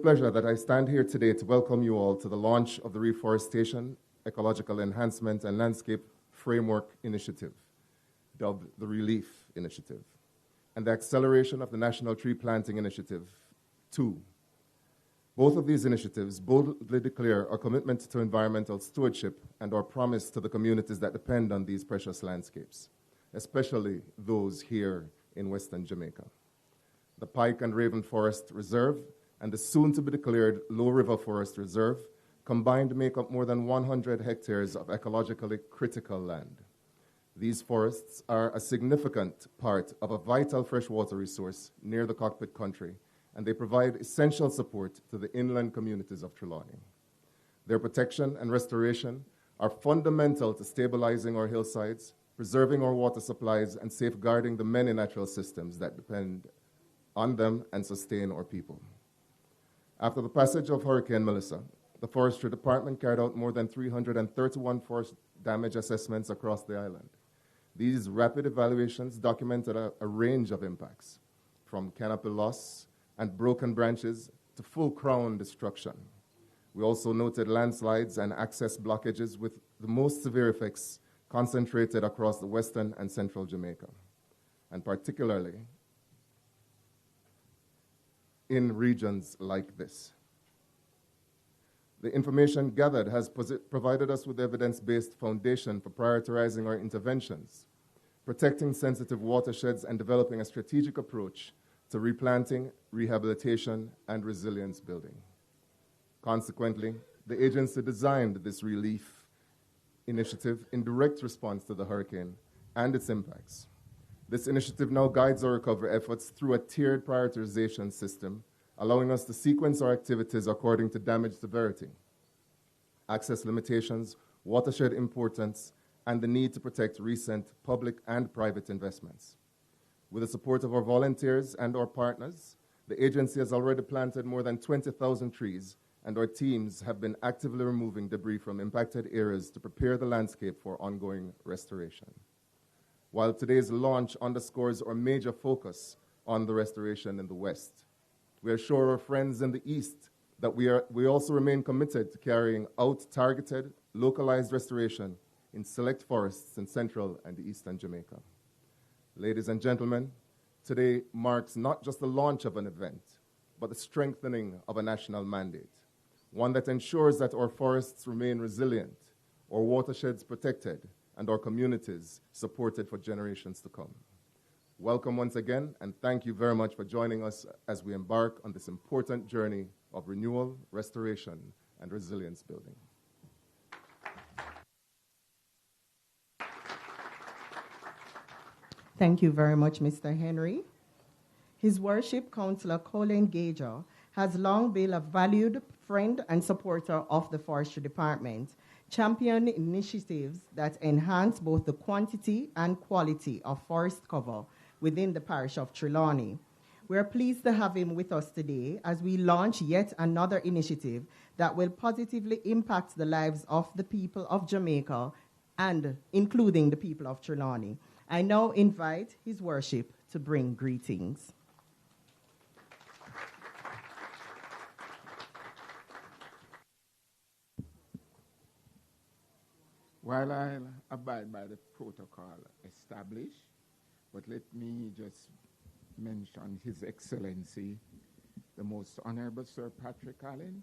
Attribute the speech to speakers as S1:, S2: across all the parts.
S1: pleasure that I stand here today to welcome you all to the launch of the Reforestation, Ecological Enhancement and Landscape Framework Initiative, dubbed the RELEAF Initiative, and the acceleration of the National Tree Planting Initiative 2. Both of these initiatives boldly declare our commitment to environmental stewardship and our promise to the communities that depend on these precious landscapes, especially those here in Western Jamaica. The Pike and Raven Forest Reserve and the soon-to-be-declared Low River Forest Reserve combined make up more than 100 hectares of ecologically critical land. These forests are a significant part of a vital freshwater resource near the Cockpit Country, and they provide essential support to the inland communities of Trelawney. Their protection and restoration are fundamental to stabilizing our hillsides, preserving our water supplies, and safeguarding the many natural systems that depend on them and sustain our people. After the passage of Hurricane Melissa, the Forestry Department carried out more than 331 forest damage assessments across the island. These rapid evaluations documented a range of impacts, from canopy loss and broken branches to full crown destruction. We also noted landslides and access blockages with the most severe effects concentrated across the western and central Jamaica, and particularly in regions like this. The information gathered has provided us with evidence-based foundation for prioritizing our interventions, protecting sensitive watersheds, and developing a strategic approach to replanting, rehabilitation, and resilience building. Consequently, the agency designed this RELEAF initiative in direct response to the hurricane and its impacts. This initiative now guides our recovery efforts through a tiered prioritization system, allowing us to sequence our activities according to damage severity, access limitations, watershed importance, and the need to protect recent public and private investments. With the support of our volunteers and our partners, the agency has already planted more than 20,000 trees, and our teams have been actively removing debris from impacted areas to prepare the landscape for ongoing restoration. While today's launch underscores our major focus on the restoration in the West, we assure our friends in the East that we also remain committed to carrying out targeted, localized restoration in select forests in central and eastern Jamaica. Ladies and gentlemen, today marks not just the launch of an event, but the strengthening of a national mandate, one that ensures that our forests remain resilient, our watersheds protected, and our communities supported for generations to come. Welcome once again, and thank you very much for joining us as we embark on this important journey of renewal, restoration, and resilience building.
S2: Thank you very much, Mr. Henry. His Worship, Councillor Colin Gager, has long been a valued friend and supporter of the Forestry Department, championing initiatives that enhance both the quantity and quality of forest cover within the parish of Trelawney. We are pleased to have him with us today as we launch yet another initiative that will positively impact the lives of the people of Jamaica and including the people of Trelawney. I now invite His Worship to bring greetings.
S3: While I'll abide by the protocol established, but let me just mention His Excellency, the Most Honorable Sir Patrick Allen,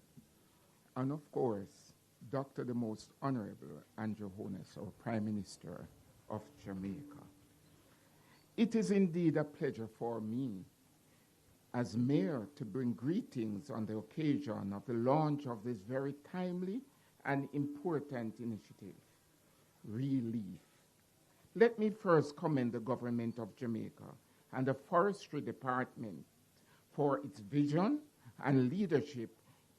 S3: and of course, Dr. the Most Honorable Andrew Holness, our Prime Minister of Jamaica. It is indeed a pleasure for me as Mayor to bring greetings on the occasion of the launch of this very timely and important initiative, RELEAF. Let me first commend the government of Jamaica and the Forestry Department for its vision and leadership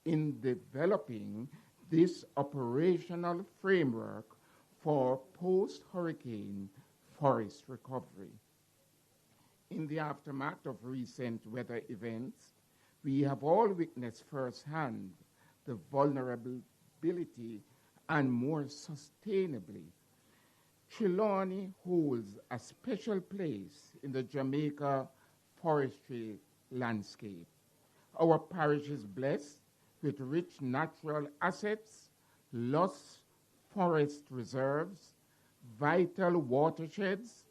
S3: in developing this operational framework for post-hurricane forest recovery. In the aftermath of recent weather events, we have all witnessed firsthand the vulnerability and more sustainably. Trelawney holds a special place in the Jamaica forestry landscape. our parish is blessed with rich natural assets, lush forest reserves, vital watersheds,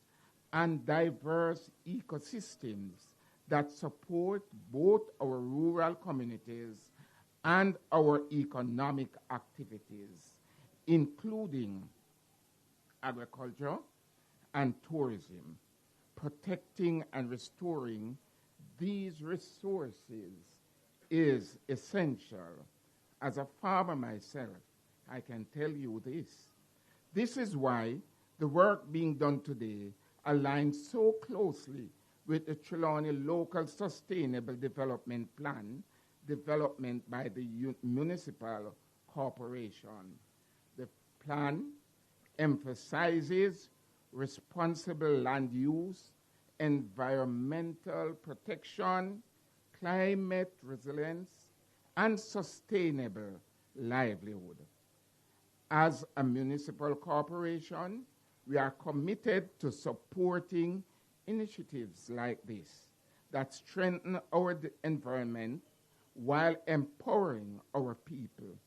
S3: and diverse ecosystems that support both our rural communities and our economic activities, including agriculture and tourism. Protecting and restoring these resources is essential. As a farmer myself, I can tell you this. This is why the work being done today aligns so closely with the Trelawney Local Sustainable Development Plan, development by the Municipal Corporation. The plan emphasizes responsible land use, environmental protection, climate resilience, and sustainable livelihood. As a municipal corporation, we are committed to supporting initiatives like this that strengthen our environment while empowering our people.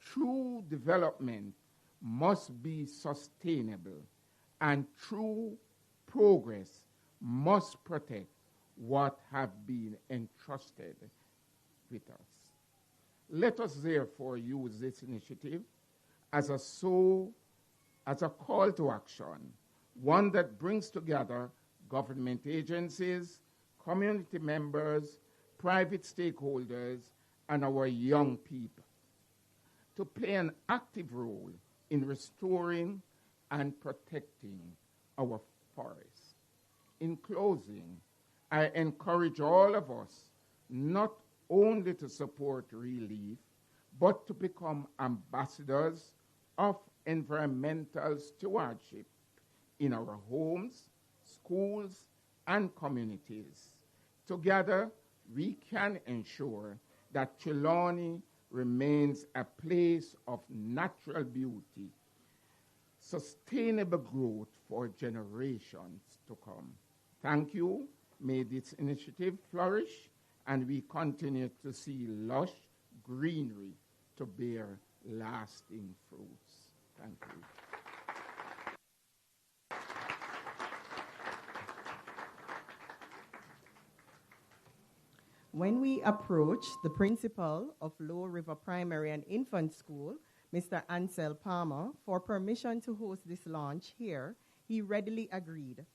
S3: True development must be sustainable, and true progress must protect what have been entrusted with us. Let us therefore use this initiative as a call to action, one that brings together government agencies, community members, private stakeholders, and our young people to play an active role in restoring and protecting our forests. In closing, I encourage all of us not only to support RELEAF, but to become ambassadors of environmental stewardship in our homes, schools, and communities. Together, we can ensure that Trelawney remains a place of natural beauty, sustainable growth for generations to come. Thank you. May this initiative flourish, and we continue to see lush greenery to bear lasting fruits. Thank you.
S2: When we approached the principal of Low River Primary and Infant School, Mr. Ansel Palmer, for permission to host this launch here, he readily agreed.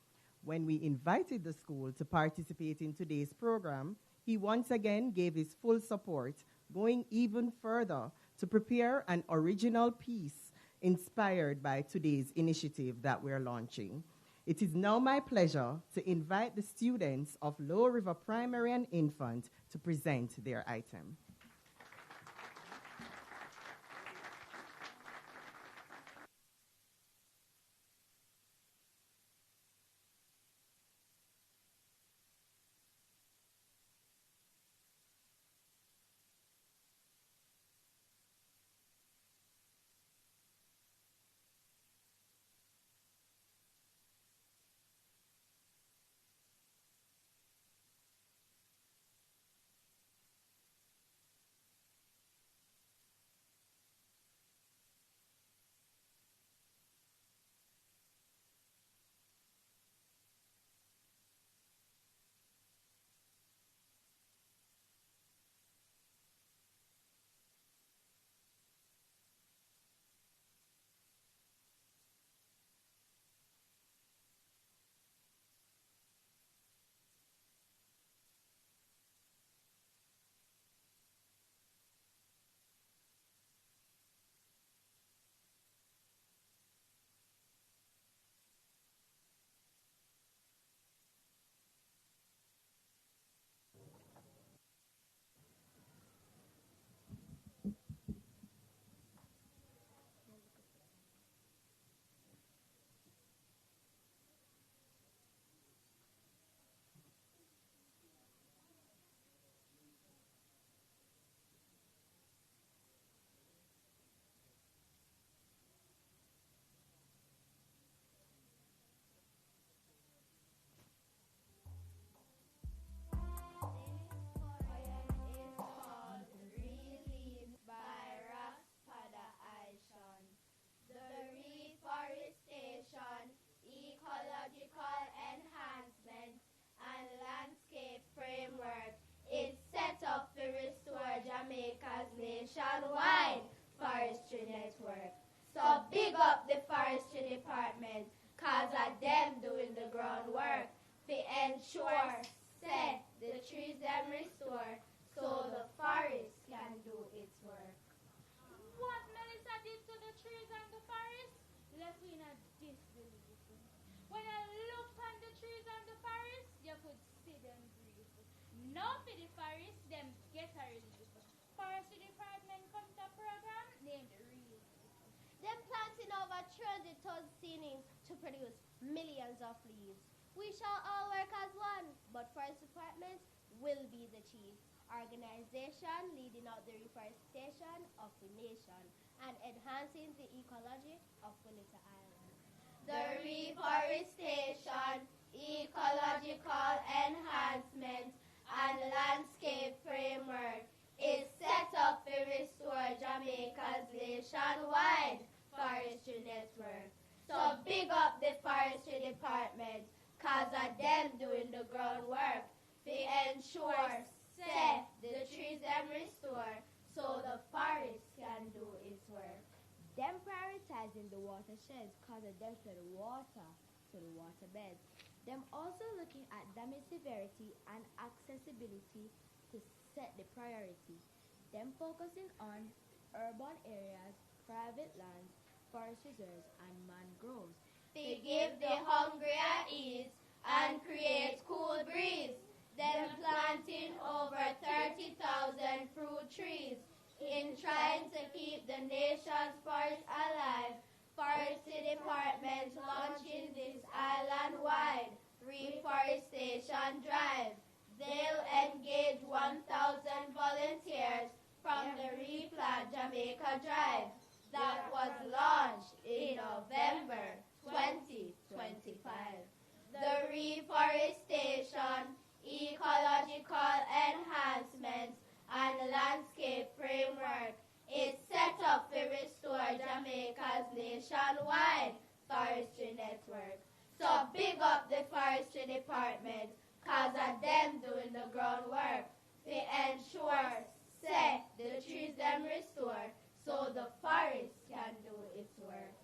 S2: When we invited the school to participate in today's program, he once again gave his full support, going even further to prepare an original piece inspired by today's initiative that we're launching. It is now my pleasure to invite the students of Low River Primary and Infant to present their item.
S4: forestry network. So big up the forestry department, cause of them doing the groundwork to ensure, say, the trees them restore, so the forest can do its work.
S5: What Melissa did to the trees and the forest left me in a disbelief. When I looked on the trees and the forest, you could see them breathe. Now for the forest, them get a relief. Forestry department come to a program named RELEAF.
S4: Them planting over 300 tons seedlings to produce millions of leaves. We shall all work as one, but forest department will be the chief organization leading out the reforestation of the nation and enhancing the ecology of the little island. The Reforestation, Ecological Enhancement and Landscape Framework is set up to restore Jamaica's nationwide forestry network. So big up the forestry department, cause of them doing the groundwork to ensure, say, the trees them restore, so the forest can do its work.
S6: Them prioritizing the watersheds cause of them to the water, to the waterbeds. Them also looking at damage severity and accessibility to set the priority. Them focusing on urban areas, private lands, forest reserves, and mangroves.
S4: They give the hungry at ease and create cool breeze. Them planting over 30,000 fruit trees in trying to keep the nation's forest alive. Forestry Department launching this island-wide reforestation drive. They'll engage 1,000 volunteers from the Replant Jamaica Drive that was launched in November 2025. The Reforestation, Ecological Enhancement and Landscape Framework is set up to restore Jamaica's nationwide forestry network. So big up the forestry department, cause of them doing the groundwork to ensure, say, the trees them restore, so the forest can do its work.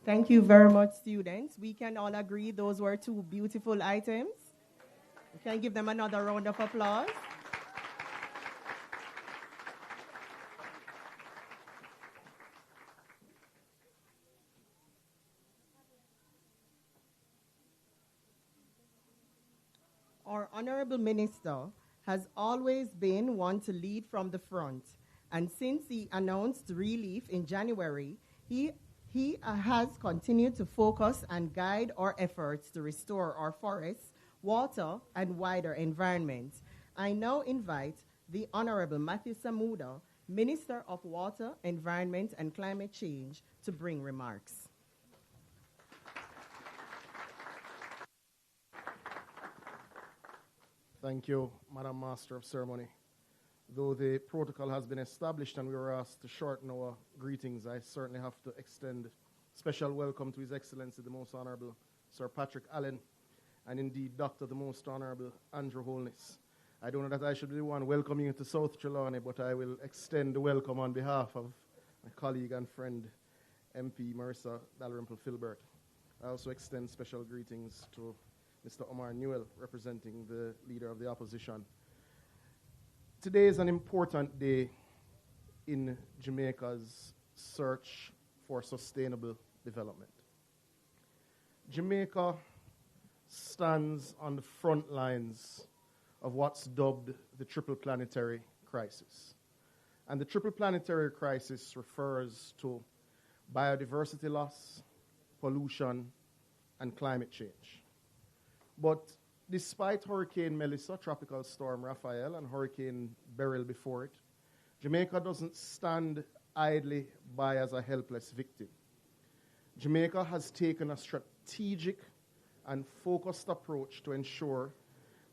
S2: Thank you very much, students. We can all agree those were two beautiful items. We can give them another round of applause. Our honorable minister has always been one to lead from the front. And since he announced RELEAF in January, he has continued to focus and guide our efforts to restore our forests, water, and wider environment. I now invite the Honorable Matthew Samuda, Minister of Water, Environment, and Climate Change, to bring remarks.
S7: Thank you, Madam Master of Ceremony. Though the protocol has been established and we were asked to shorten our greetings, I certainly have to extend special welcome to His Excellency, the Most Honorable Sir Patrick Allen, and indeed Dr. the Most Honorable Andrew Holness. I don't know that I should be the one welcoming you to South Trelawney, but I will extend the welcome on behalf of my colleague and friend, MP Marissa Dalrymple Filbert. I also extend special greetings to Mr. Omar Newell, representing the Leader of the Opposition. Today is an important day in Jamaica's search for sustainable development. Jamaica stands on the front lines of what's dubbed the triple planetary crisis. And the triple planetary crisis refers to biodiversity loss, pollution, and climate change. But despite Hurricane Melissa, Tropical Storm Raphael, and Hurricane Beryl before it, Jamaica doesn't stand idly by as a helpless victim. Jamaica has taken a strategic and focused approach to ensure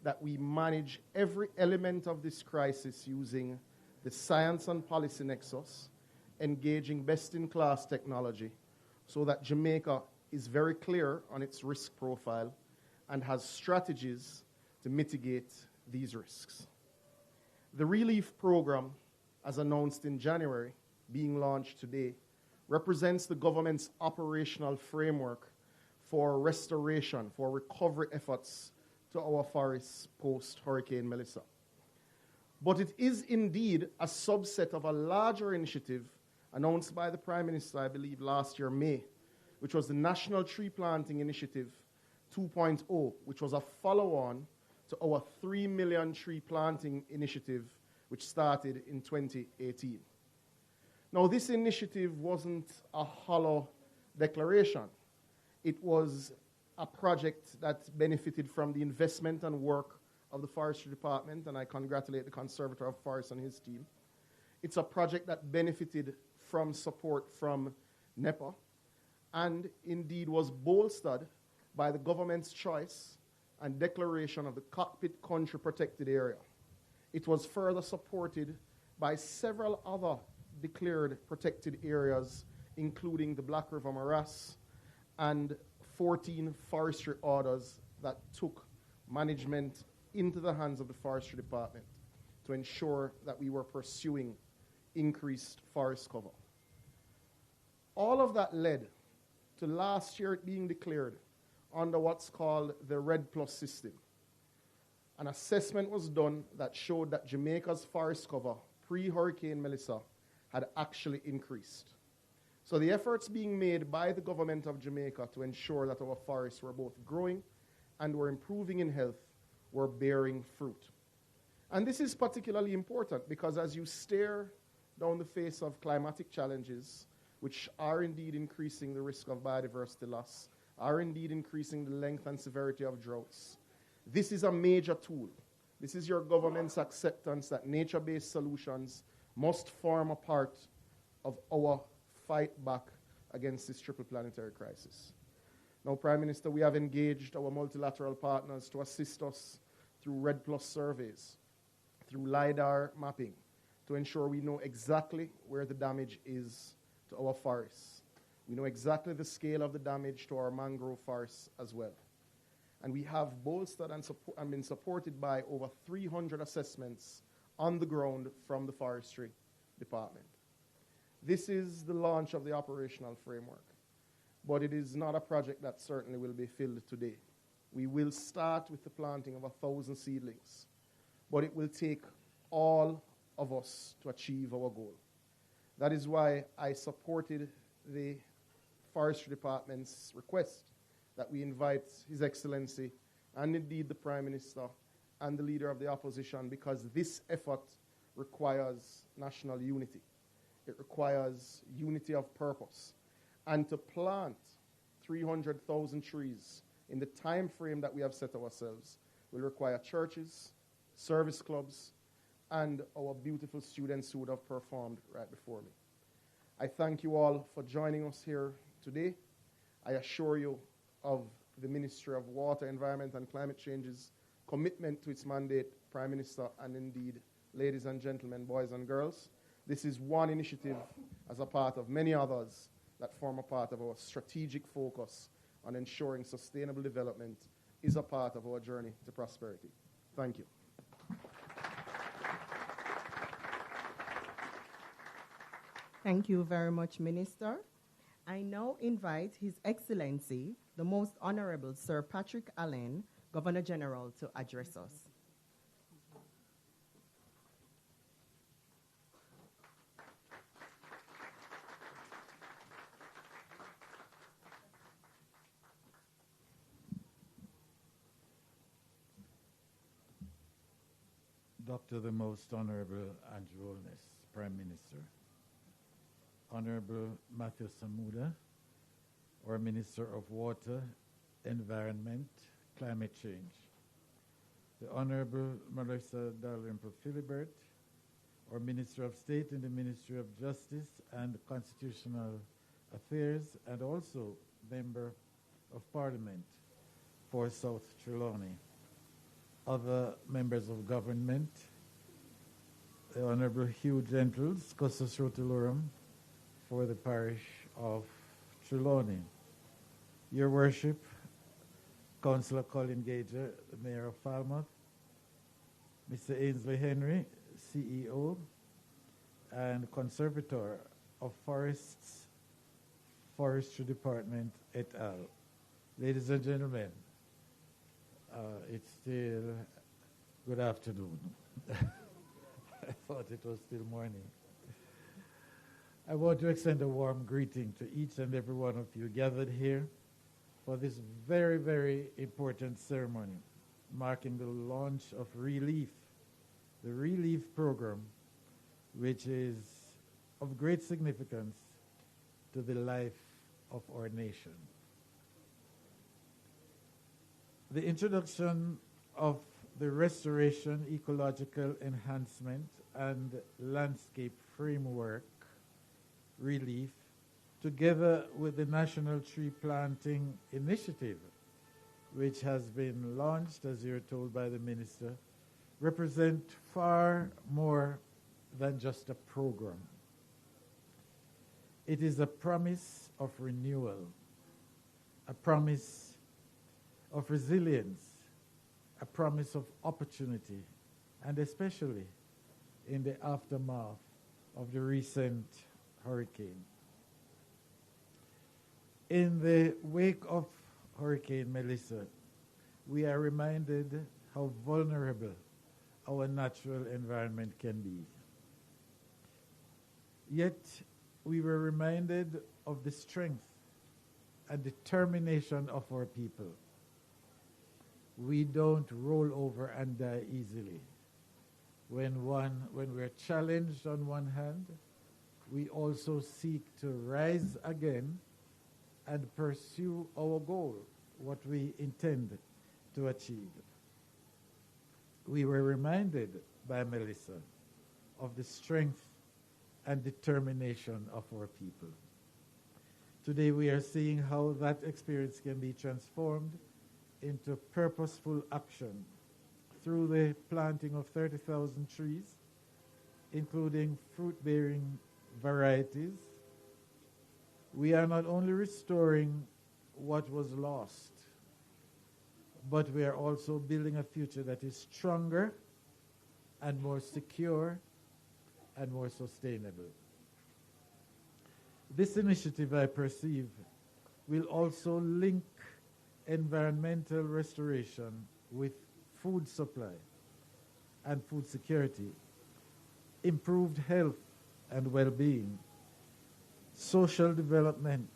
S7: that we manage every element of this crisis using the science and policy nexus, engaging best-in-class technology, so that Jamaica is very clear on its risk profile and has strategies to mitigate these risks. The RELEAF program, as announced in January, being launched today, represents the government's operational framework for restoration, for recovery efforts to our forests post-Hurricane Melissa. But it is indeed a subset of a larger initiative announced by the Prime Minister, I believe, last year, May, which was the National Tree Planting Initiative 2.0, which was a follow-on to our 3 million tree planting initiative, which started in 2018. Now, this initiative wasn't a hollow declaration. It was a project that benefited from the investment and work of the Forestry Department, and I congratulate the Conservator of Forests and his team. It's a project that benefited from support from NEPA, and indeed was bolstered by the government's choice and declaration of the Cockpit Country Protected Area. It was further supported by several other declared protected areas, including the Black River Morass and 14 forestry orders that took management into the hands of the Forestry Department to ensure that we were pursuing increased forest cover. All of that led to last year it being declared under what's called the RED Plus system. An assessment was done that showed that Jamaica's forest cover pre-Hurricane Melissa had actually increased. So the efforts being made by the government of Jamaica to ensure that our forests were both growing and were improving in health were bearing fruit. And this is particularly important because as you stare down the face of climatic challenges, which are indeed increasing the risk of biodiversity loss, are indeed increasing the length and severity of droughts, this is a major tool. This is your government's acceptance that nature-based solutions must form a part of our fight back against this triple planetary crisis. Now, Prime Minister, we have engaged our multilateral partners to assist us through RED Plus surveys, through LiDAR mapping, to ensure we know exactly where the damage is to our forests. We know exactly the scale of the damage to our mangrove forests as well. And we have bolstered and been supported by over 300 assessments on the ground from the Forestry Department. This is the launch of the operational framework. but it is not a project that certainly will be filled today. We will start with the planting of 1,000 seedlings, but it will take all of us to achieve our goal. That is why I supported the Forestry Department's request that we invite His Excellency and indeed the Prime Minister and the Leader of the Opposition, because this effort requires national unity. It requires unity of purpose. And to plant 300,000 trees in the time frame that we have set ourselves will require churches, service clubs, and our beautiful students who would have performed right before me. I thank you all for joining us here today. I assure you of the Ministry of Water, Environment, and Climate Change's commitment to its mandate, Prime Minister, and indeed, ladies and gentlemen, boys and girls. This is one initiative as a part of many others that form a part of our strategic focus on ensuring sustainable development is a part of our journey to prosperity. Thank you.
S2: Thank you very much, Minister. I now invite His Excellency, the Most Honorable Sir Patrick Allen, Governor General, to address us.
S8: Dr. the Most Honorable Andrew Holness, Prime Minister, Honorable Matthew Samuda, our Minister of Water, Environment, Climate Change, the Honorable Melissa Dalrymple Philibert, our Minister of State in the Ministry of Justice and Constitutional Affairs, and also Member of Parliament for South Trelawney. Other members of government, the Honorable Hugh Gentles, Custos Rotulorum, for the parish of Trelawney. Your Worship, Councillor Colin Gager, the Mayor of Falmouth, Mr. Ainsley Henry, CEO and Conservator of Forests, Forestry Department, et al. Ladies and gentlemen, it's still good afternoon. I thought it was still morning. I want to extend a warm greeting to each and every one of you gathered here for this very, very important ceremony marking the launch of RELEAF, the RELEAF program, which is of great significance to the life of our nation. The introduction of the Restoration, Ecological Enhancement and Landscape Framework, RELEAF, together with the National Tree Planting Initiative, which has been launched, as you're told by the Minister, represent far more than just a program. It is a promise of renewal, a promise of resilience, a promise of opportunity, and especially in the aftermath of the recent hurricane. In the wake of Hurricane Melissa, we are reminded how vulnerable our natural environment can be. Yet, we were reminded of the strength and determination of our people. We don't roll over and die easily. When we're challenged on one hand, we also seek to rise again and pursue our goal, what we intend to achieve. We were reminded by Melissa of the strength and determination of our people. Today we are seeing how that experience can be transformed into purposeful action through the planting of 30,000 trees, including fruit-bearing varieties. We are not only restoring what was lost, but we are also building a future that is stronger and more secure and more sustainable. This initiative, I perceive, will also link environmental restoration with food supply and food security, improved health and well-being, social development,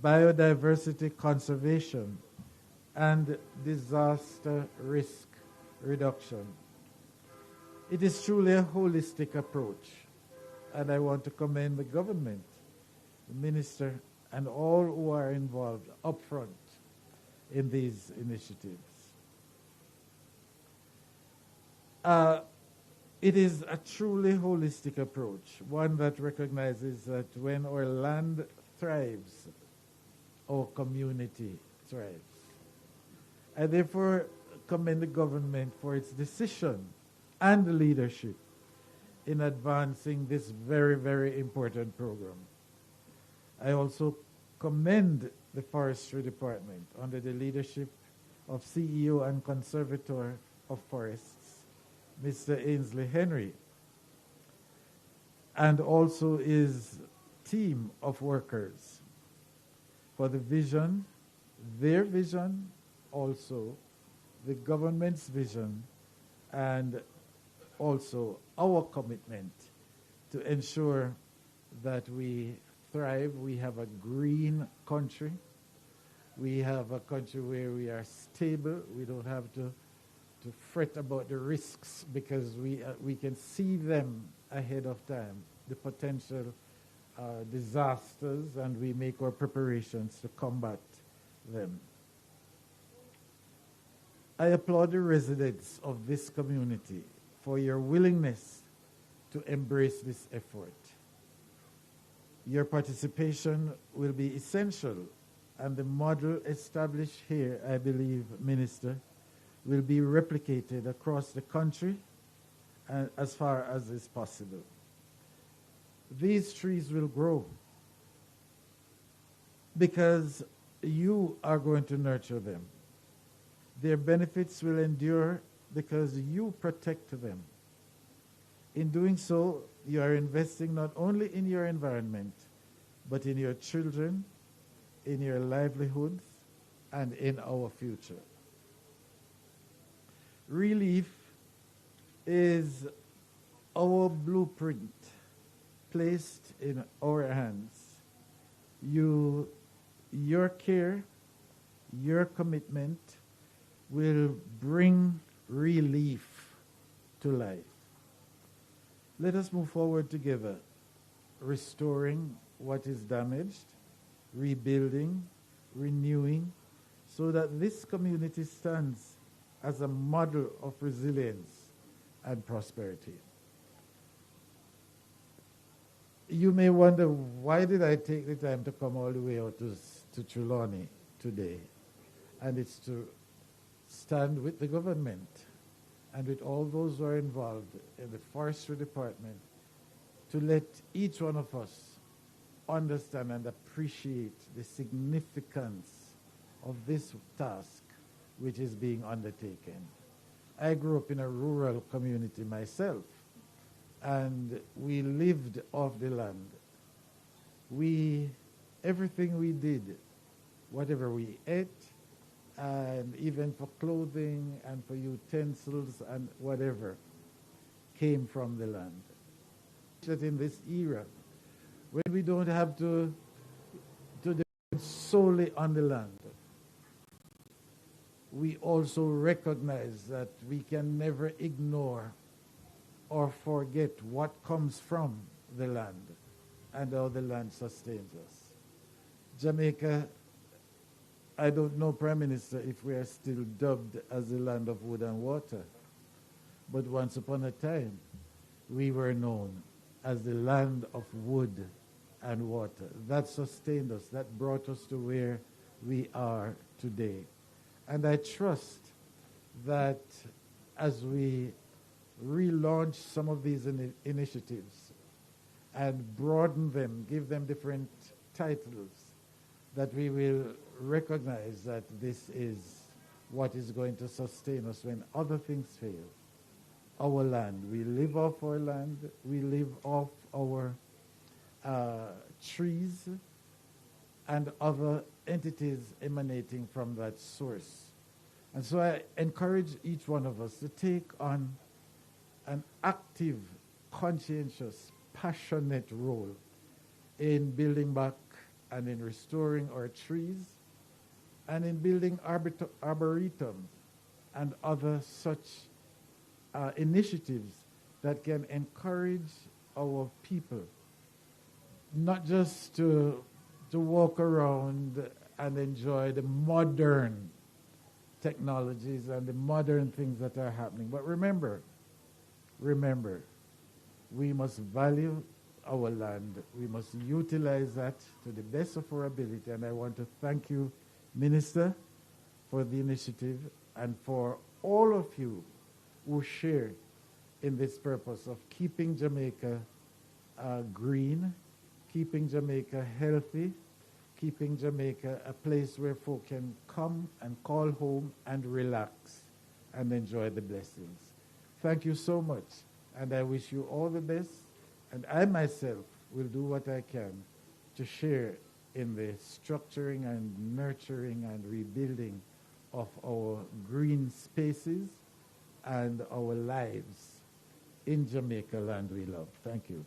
S8: biodiversity conservation, and disaster risk reduction. It is truly a holistic approach, and I want to commend the government, the minister, and all who are involved upfront in these initiatives. It is a truly holistic approach, one that recognizes that when our land thrives, our community thrives. I therefore commend the government for its decision and leadership in advancing this very, very important program. I also commend the Forestry Department under the leadership of CEO and Conservator of Forests, Mr. Ainsley Henry, and also his team of workers for the vision, their vision, also the government's vision, and also our commitment to ensure that we thrive. We have a green country. We have a country where we are stable. We don't have to fret about the risks because we can see them ahead of time, the potential disasters, and we make our preparations to combat them. I applaud the residents of this community for your willingness to embrace this effort. Your participation will be essential, and the model established here, I believe, Minister, will be replicated across the country as far as is possible. These trees will grow because you are going to nurture them. Their benefits will endure because you protect them. In doing so, you are investing not only in your environment, but in your children, in your livelihoods, and in our future. RELEAF is our blueprint placed in our hands. Your care, your commitment will bring RELEAF to life. Let us move forward together, restoring what is damaged, rebuilding, renewing, so that this community stands as a model of resilience and prosperity. You may wonder, why did I take the time to come all the way out to Trelawney today? And it's to stand with the government and with all those who are involved in the Forestry Department to let each one of us understand and appreciate the significance of this task which is being undertaken. I grew up in a rural community myself, and we lived off the land. Everything we did, whatever we ate, and even for clothing and for utensils and whatever, came from the land. That in this era, when we don't have to depend solely on the land, we also recognize that we can never ignore or forget what comes from the land and how the land sustains us. Jamaica, I don't know, Prime Minister, if we are still dubbed as the land of wood and water, but once upon a time, we were known as the land of wood and water. That sustained us, that brought us to where we are today. And I trust that as we relaunch some of these initiatives and broaden them, give them different titles, that we will recognize that this is what is going to sustain us when other things fail. Our land, we live off our land, we live off our trees, and other entities emanating from that source. And so I encourage each one of us to take on an active, conscientious, passionate role in building back and in restoring our trees and in building arboretums and other such initiatives that can encourage our people not just to walk around and enjoy the modern technologies and the modern things that are happening. But remember, we must value our land. We must utilize that to the best of our ability. And I want to thank you, Minister, for the initiative and for all of you who share in this purpose of keeping Jamaica green, keeping Jamaica healthy, keeping Jamaica a place where folk can come and call home and relax and enjoy the blessings. Thank you so much, and I wish you all the best, and I myself will do what I can to share in the structuring and nurturing and rebuilding of our green spaces and our lives in Jamaica, land we love. Thank you.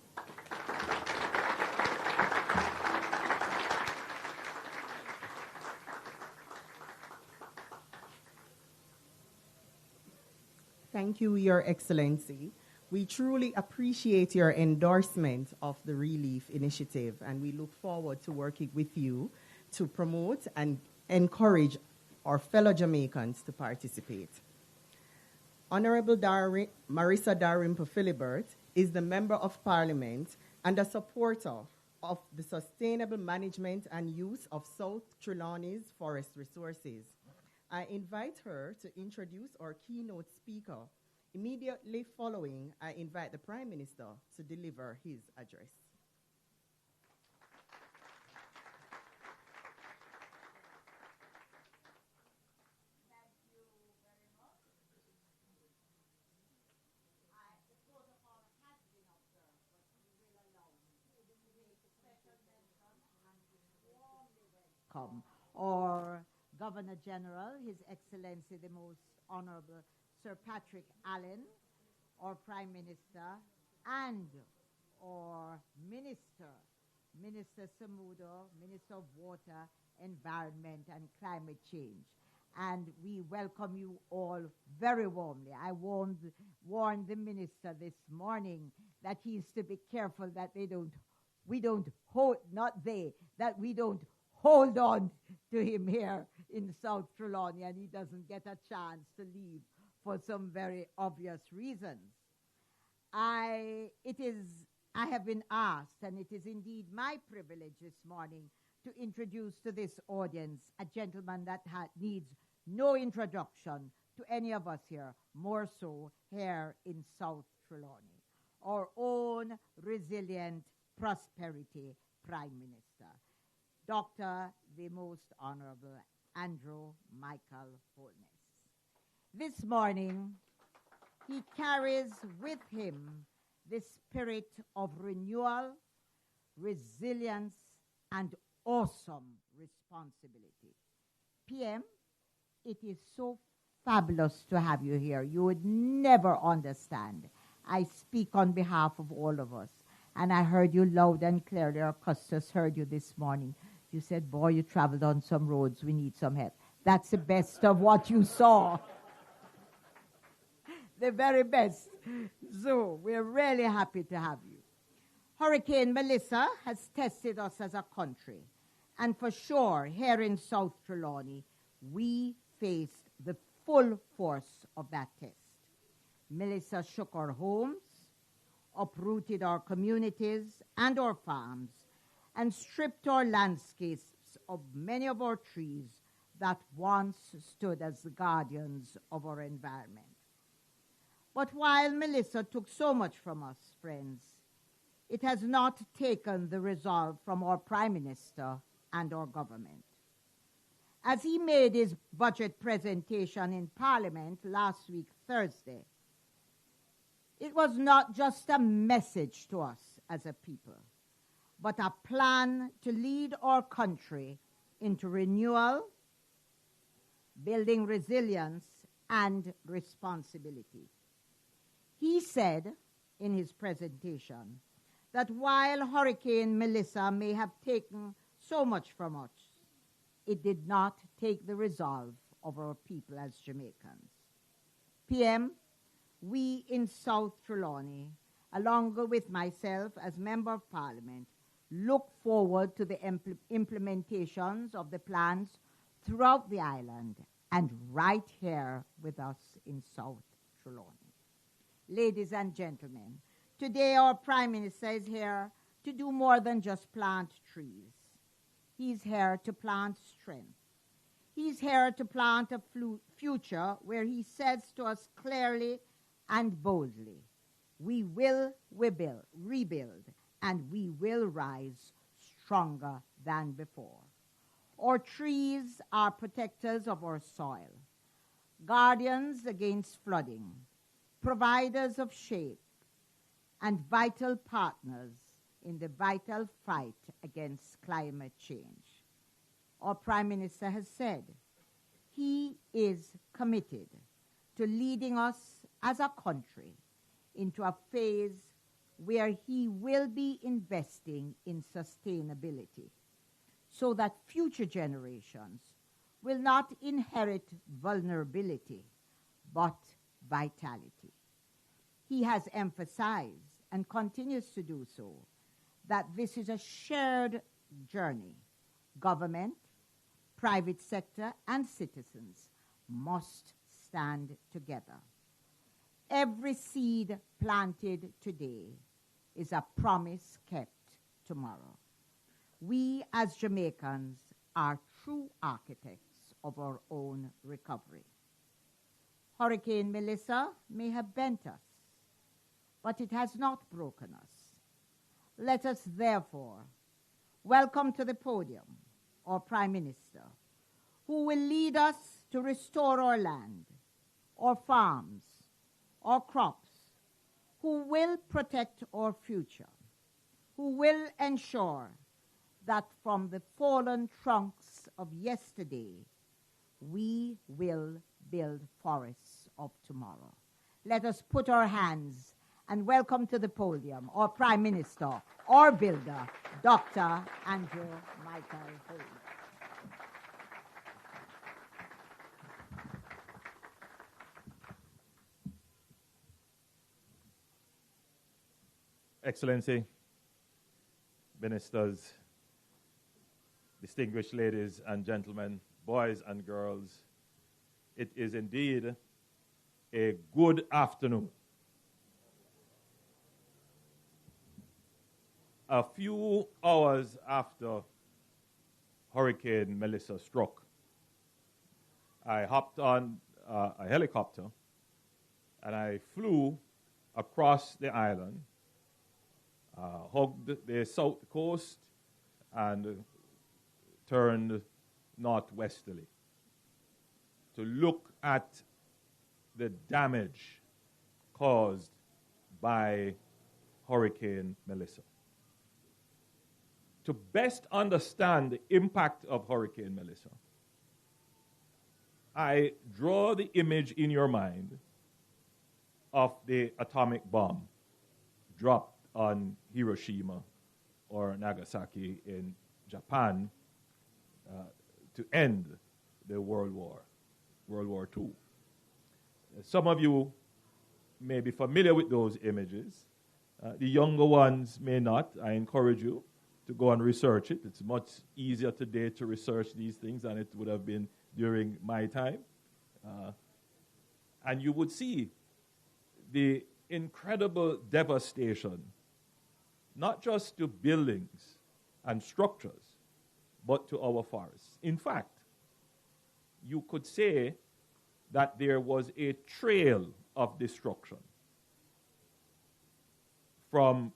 S2: Thank you, Your Excellency. We truly appreciate your endorsement of the RELEAF initiative, and we look forward to working with you to promote and encourage our fellow Jamaicans to participate. Honorable Marissa Darimpo-Philibert is the Member of Parliament and a supporter of the sustainable management and use of South Trelawney's forest resources. I invite her to introduce our keynote speaker. Immediately following, I invite the Prime Minister to deliver his address.
S9: Or Governor General, His Excellency the Most Honorable Sir Patrick Allen, or Prime Minister, and or Minister Samudo, Minister of Water, Environment and Climate Change. And we welcome you all very warmly. I warned the Minister this morning that he is to be careful that we don't hold on to him here in South Trelawney and he doesn't get a chance to leave for some very obvious reasons. I have been asked, and it is indeed my privilege this morning to introduce to this audience a gentleman that needs no introduction to any of us here, more so here in South Trelawney, our own resilient prosperity Prime Minister, Dr. the Most Honorable Andrew Michael Holness. This morning, he carries with him the spirit of renewal, resilience, and awesome responsibility. PM, it is so fabulous to have you here. You would never understand. I speak on behalf of all of us. And I heard you loud and clearly. Our Custis heard you this morning. You said, boy, you traveled on some roads. We need some help. That's the best of what you saw. The very best. So we're really happy to have you. Hurricane Melissa has tested us as a country. And for sure, here in South Trelawney, we faced the full force of that test. Melissa shook our homes, uprooted our communities and our farms, and stripped our landscapes of many of our trees that once stood as the guardians of our environment. But while Melissa took so much from us, friends, it has not taken the resolve from our Prime Minister and our government. As he made his budget presentation in Parliament last week, Thursday, it was not just a message to us as a people. but a plan to lead our country into renewal, building resilience, and responsibility. He said in his presentation that while Hurricane Melissa may have taken so much from us, it did not take the resolve of our people as Jamaicans. PM, we in South Trelawney, along with myself as Member of Parliament, look forward to the implementations of the plans throughout the island and right here with us in South Trelawney. Ladies and gentlemen, today our Prime Minister is here to do more than just plant trees. He's here to plant strength. He's here to plant a future where he says to us clearly and boldly, we will rebuild, and we will rise stronger than before. Our trees are protectors of our soil, guardians against flooding, providers of shade, and vital partners in the vital fight against climate change. Our Prime Minister has said he is committed to leading us as a country into a phase where he will be investing in sustainability so that future generations will not inherit vulnerability, but vitality. He has emphasized, and continues to do so, that this is a shared journey. Government, private sector, and citizens must stand together. Every seed planted today is a promise kept tomorrow. We as Jamaicans are true architects of our own recovery. Hurricane Melissa may have bent us, but it has not broken us. Let us therefore welcome to the podium our Prime Minister, who will lead us to restore our land, our farms, our crops, who will protect our future, who will ensure that from the fallen trunks of yesterday, we will build forests of tomorrow. Let us put our hands and welcome to the podium our Prime Minister, our builder, Dr. Andrew Michael Holder.
S10: Excellency, ministers, distinguished ladies and gentlemen, boys and girls, it is indeed a good afternoon. A few hours after Hurricane Melissa struck, I hopped on a helicopter and I flew across the island, hugged the south coast, and turned northwesterly to look at the damage caused by Hurricane Melissa. To best understand the impact of Hurricane Melissa, I draw the image in your mind of the atomic bomb dropped on Hiroshima or Nagasaki in Japan to end the World War II. Some of you may be familiar with those images. The younger ones may not. I encourage you to go and research it. It's much easier today to research these things than it would have been during my time. And you would see the incredible devastation, not just to buildings and structures, but to our forests. In fact, you could say that there was a trail of destruction from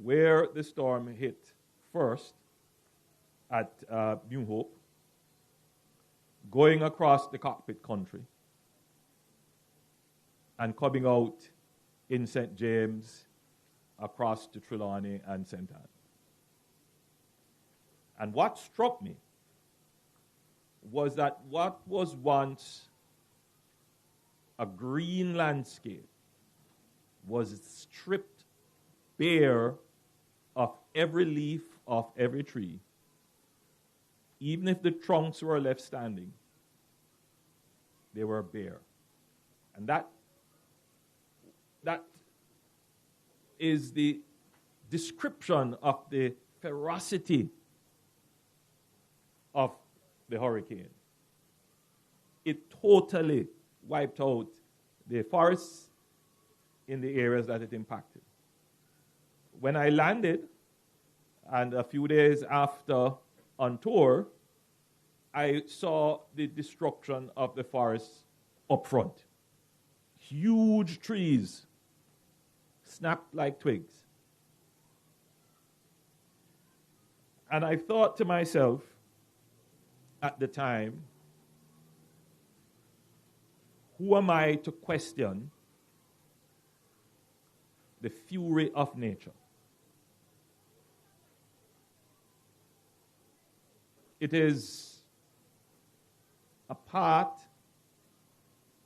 S10: where the storm hit first at New Hope, going across the cockpit country, and coming out in St. James, across to Trelawney and St. Anne. And what struck me was that what was once a green landscape was stripped bare of every leaf of every tree, even if the trunks were left standing, they were bare. And that is the description of the ferocity of the hurricane. It totally wiped out the forests in the areas that it impacted. When I landed, and a few days after on tour, I saw the destruction of the forests up front. Huge trees snapped like twigs. And I thought to myself at the time, who am I to question the fury of nature? It is a part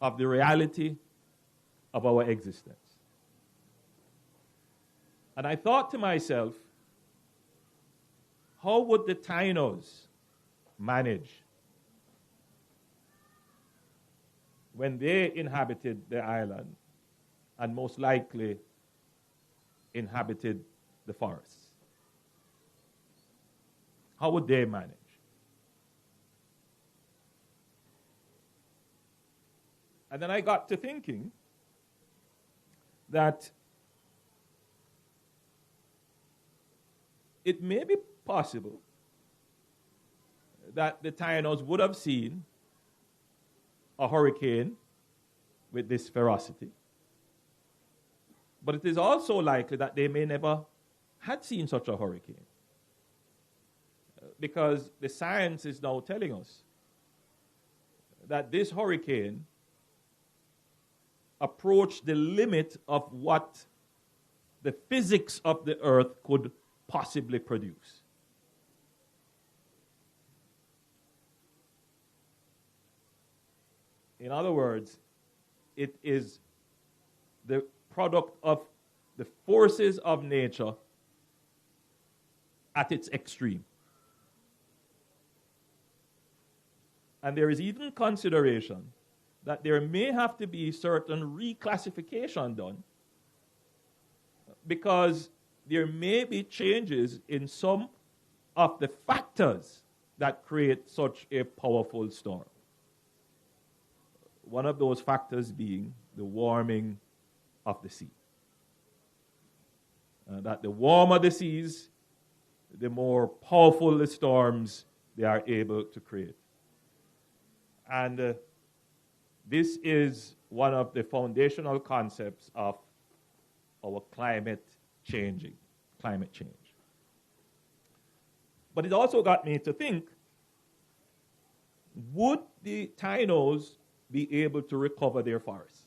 S10: of the reality of our existence. And I thought to myself, how would the Tainos manage when they inhabited the island and most likely inhabited the forests? How would they manage? And then I got to thinking that it may be possible that the Tainos would have seen a hurricane with this ferocity. But it is also likely that they may never had seen such a hurricane. Because the science is now telling us that this hurricane approached the limit of what the physics of the earth could possibly produce. In other words, it is the product of the forces of nature at its extreme. And there is even consideration that there may have to be certain reclassification done because there may be changes in some of the factors that create such a powerful storm. One of those factors being the warming of the sea. That the warmer the seas, the more powerful the storms they are able to create. And this is one of the foundational concepts of our climate change. But it also got me to think, would the Tainos be able to recover their forests?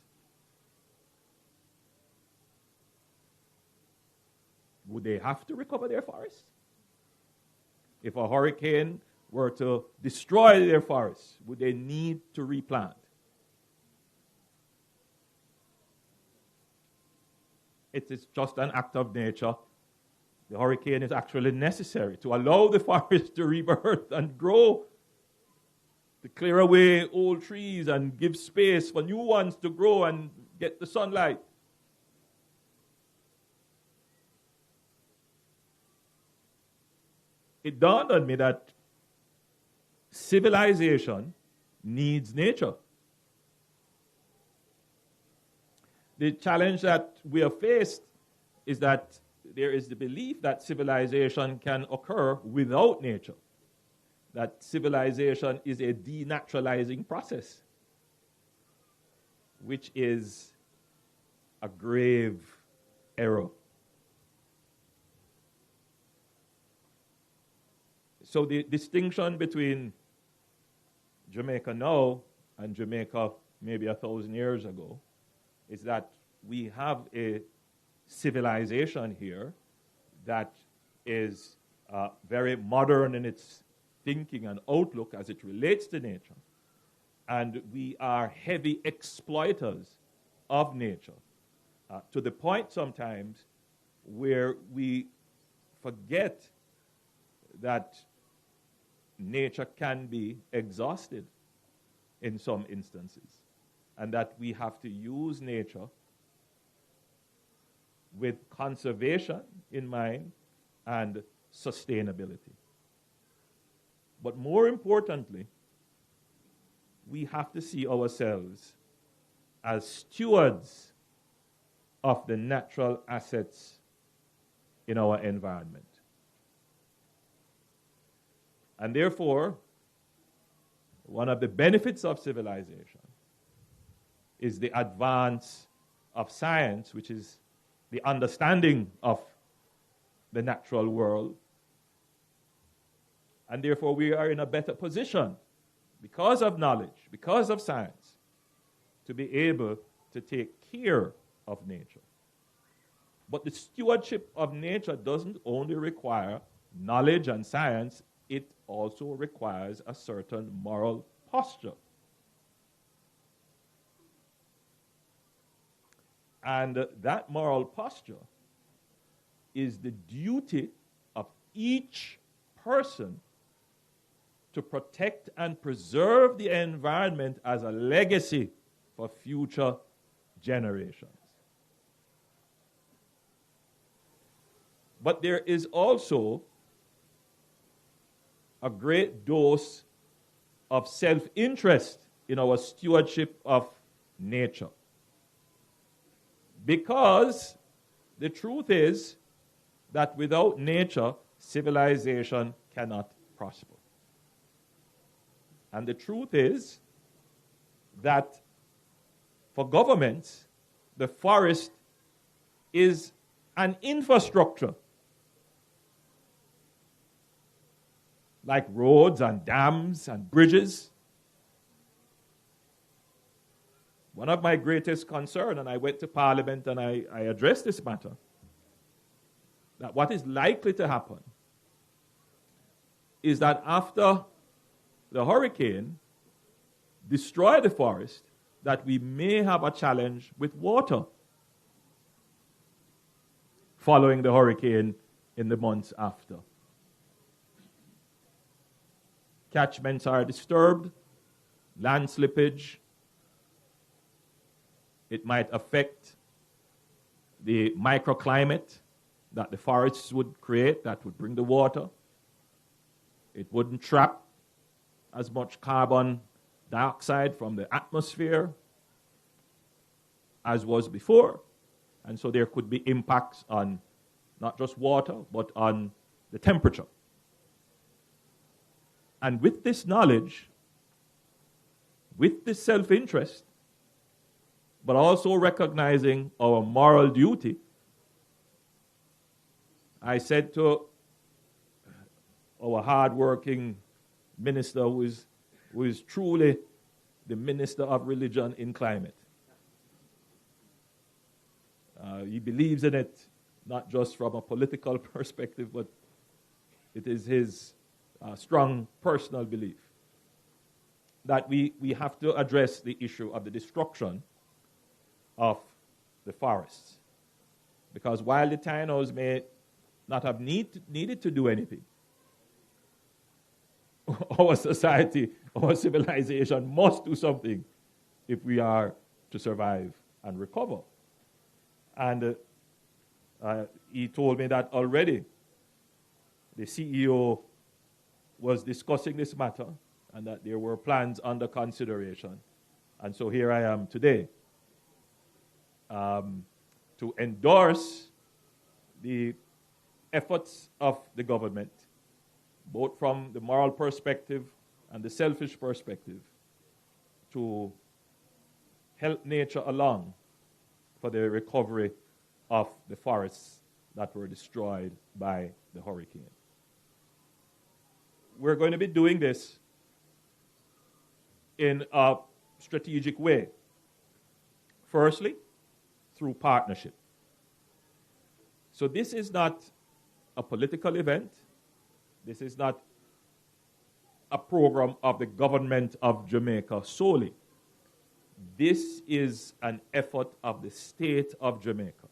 S10: Would they have to recover their forests? If a hurricane were to destroy their forests, would they need to replant? It is just an act of nature. The hurricane is actually necessary to allow the forest to rebirth and grow, to clear away old trees and give space for new ones to grow and get the sunlight. It dawned on me that civilization needs nature. The challenge that we have faced is that there is the belief that civilization can occur without nature, that civilization is a denaturalizing process, which is a grave error. So the distinction between Jamaica now and Jamaica maybe 1,000 years ago is that we have a civilization here that is very modern in its thinking and outlook as it relates to nature. And we are heavy exploiters of nature, to the point sometimes where we forget that nature can be exhausted in some instances, and that we have to use nature with conservation in mind and sustainability. But more importantly, we have to see ourselves as stewards of the natural assets in our environment. And therefore, one of the benefits of civilization is the advance of science, which is the understanding of the natural world. And therefore, we are in a better position, because of knowledge, because of science, to be able to take care of nature. But the stewardship of nature doesn't only require knowledge and science, it also requires a certain moral posture. And that moral posture is the duty of each person to protect and preserve the environment as a legacy for future generations. But there is also a great dose of self-interest in our stewardship of nature. Because the truth is that without nature, civilization cannot prosper. And the truth is that for governments, the forest is an infrastructure, like roads and dams and bridges. One of my greatest concerns, and I went to Parliament and I addressed this matter, that what is likely to happen is that after the hurricane destroyed the forest, that we may have a challenge with water following the hurricane in the months after. Catchments are disturbed, land slippage. It might affect the microclimate that the forests would create, that would bring the water. It wouldn't trap as much carbon dioxide from the atmosphere as was before. And so there could be impacts on not just water, but on the temperature. And with this knowledge, with this self-interest, but also recognizing our moral duty, I said to our hard-working minister, who is truly the minister of religion in climate. He believes in it, not just from a political perspective, but it is his strong personal belief that we have to address the issue of the destruction of the forests. Because while the Tainos may not have needed to do anything, our society, our civilization must do something if we are to survive and recover. And he told me that already the CEO was discussing this matter and that there were plans under consideration. And so here I am today to endorse the efforts of the government, both from the moral perspective and the selfish perspective, to help nature along for the recovery of the forests that were destroyed by the hurricane. We're going to be doing this in a strategic way. Firstly, through partnership. So this is not a political event. This is not a program of the government of Jamaica solely. This is an effort of the state of Jamaica.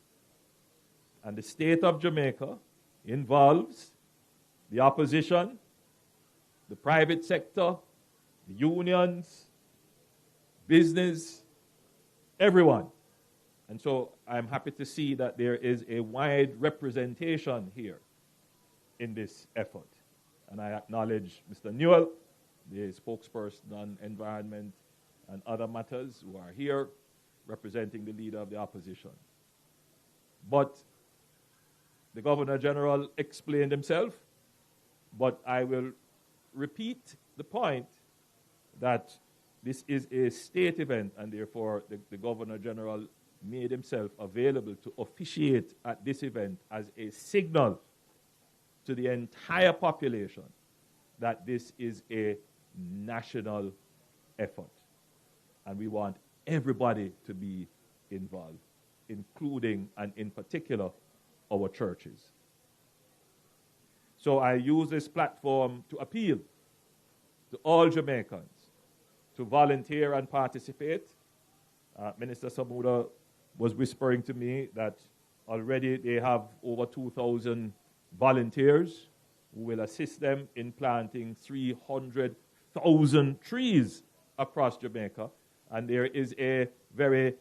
S10: And the state of Jamaica involves the opposition, the private sector, the unions, business, everyone. And so I'm happy to see that there is a wide representation here in this effort. And I acknowledge Mr. Newell, the spokesperson on environment and other matters, who are here representing the leader of the opposition. But the Governor General explained himself, but I will repeat the point that this is a state event, and therefore the Governor General made himself available to officiate at this event as a signal to the entire population that this is a national effort. And we want everybody to be involved, including and in particular our churches. So I use this platform to appeal to all Jamaicans to volunteer and participate. Minister Samuda was whispering to me that already they have over 2,000 volunteers who will assist them in planting 300,000 trees across Jamaica. And there is a very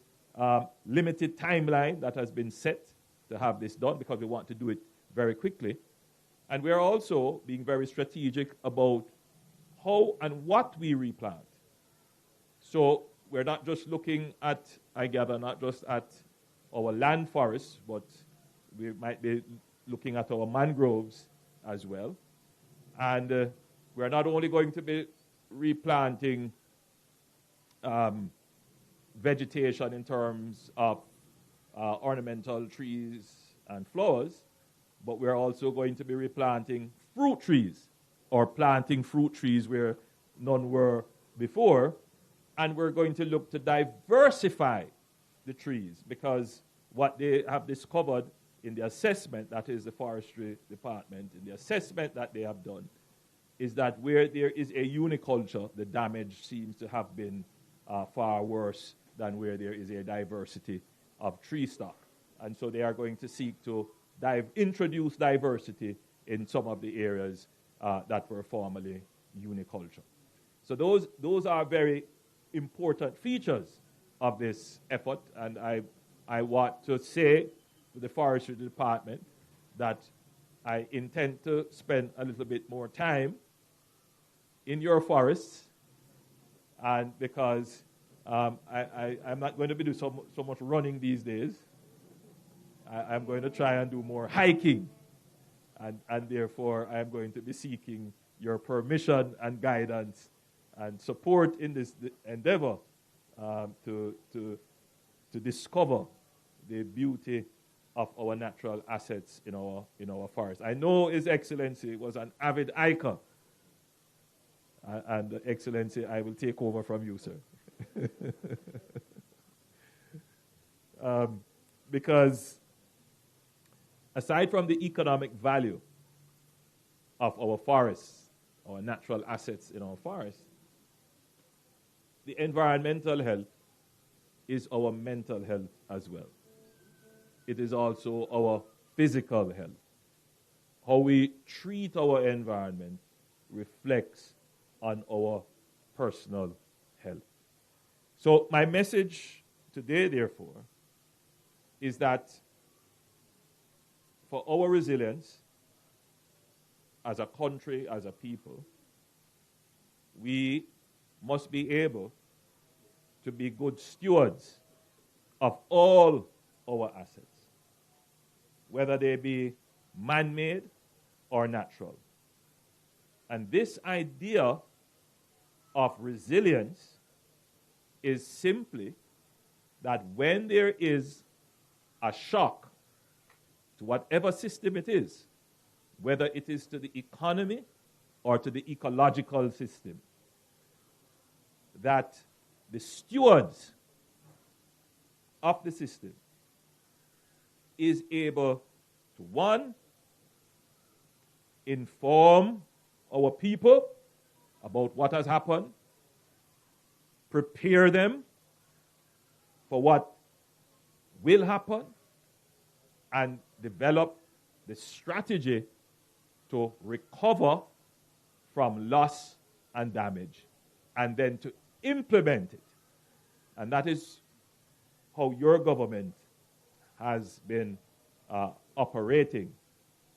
S10: limited timeline that has been set to have this done because we want to do it very quickly. And we're also being very strategic about how and what we replant. So we're not just looking at, I gather, not just at our land forests, but we might be looking at our mangroves as well. And we're not only going to be replanting vegetation in terms of ornamental trees and flowers, but we're also going to be replanting fruit trees, or planting fruit trees where none were before. And we're going to look to diversify the trees, because what they have discovered in the assessment, that is the forestry department, in the assessment that they have done, is that where there is a uniculture, the damage seems to have been far worse than where there is a diversity of tree stock. And so they are going to seek to introduce diversity in some of the areas that were formerly uniculture. So those are very important features of this effort, and I want to say to the forestry department that I intend to spend a little bit more time in your forests, and because I'm not going to be doing so much running these days. I'm going to try and do more hiking, and therefore I'm going to be seeking your permission and guidance and support in this endeavor to discover the beauty of our natural assets in our forests. I know His Excellency was an avid hiker, and Excellency, I will take over from you, sir. Because aside from the economic value of our forests, our natural assets in our forests, the environmental health is our mental health as well. It is also our physical health. How we treat our environment reflects on our personal health. So my message today, therefore, is that for our resilience as a country, as a people, we must be able to be good stewards of all our assets, whether they be man-made or natural. And this idea of resilience is simply that when there is a shock to whatever system it is, whether it is to the economy or to the ecological system, that the stewards of the system is able to, one, inform our people about what has happened, prepare them for what will happen, and develop the strategy to recover from loss and damage, and then to implement it. And that is how your government has been operating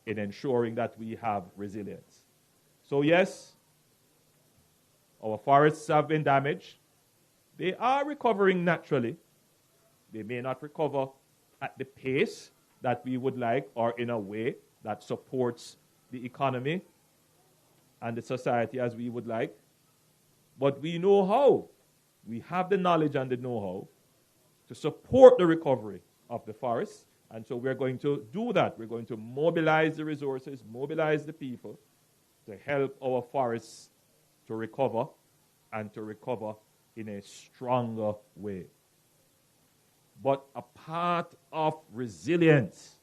S10: in ensuring that we have resilience. So yes, our forests have been damaged. They are recovering naturally. They may not recover at the pace that we would like or in a way that supports the economy and the society as we would like. But we know how. We have the knowledge and the know-how to support the recovery of the forests. And so we're going to do that. We're going to mobilize the resources, mobilize the people to help our forests to recover and to recover in a stronger way. But a part of resilience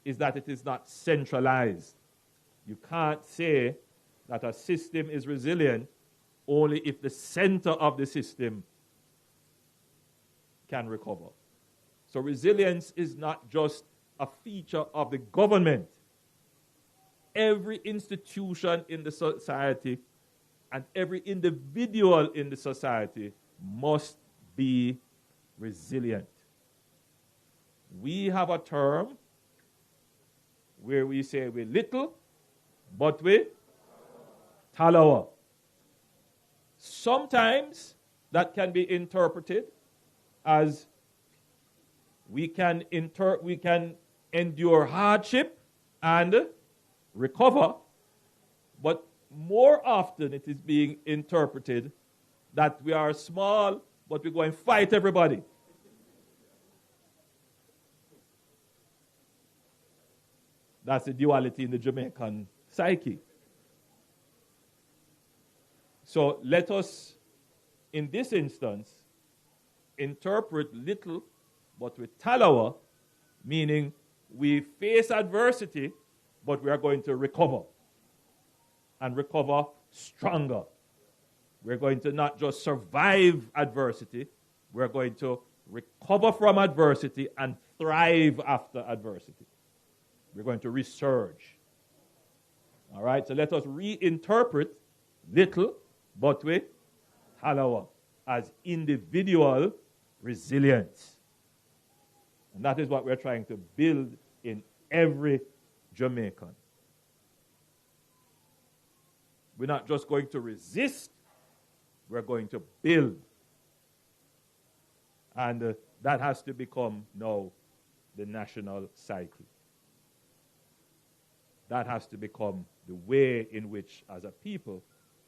S10: is that it is not centralized. You can't say that a system is resilient only if the center of the system can recover. So resilience is not just a feature of the government. Every institution in the society and every individual in the society must be resilient. We have a term where we say we're little, but we talawa. Sometimes that can be interpreted as we can endure hardship and recover, but more often it is being interpreted that we are small, but we go and fight everybody. That's the duality in the Jamaican psyche. So let us, in this instance, interpret little, but with talawa, meaning we face adversity, but we are going to recover. And recover stronger. We're going to not just survive adversity, we're going to recover from adversity and thrive after adversity. We're going to resurge. All right, so let us reinterpret little, but with talawa as individual resilience. And that is what we're trying to build in every Jamaican. We're not just going to resist, we're going to build. And that has to become now the national psyche. That has to become the way in which, as a people,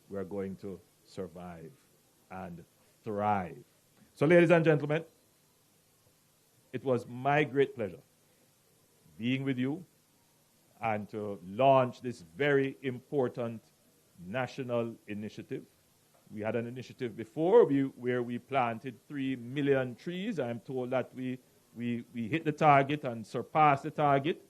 S10: we're going to survive and thrive. So, ladies and gentlemen, it was my great pleasure being with you and to launch this very important national initiative. We had an initiative before where we planted 3 million trees. I'm told that we hit the target and surpassed the target.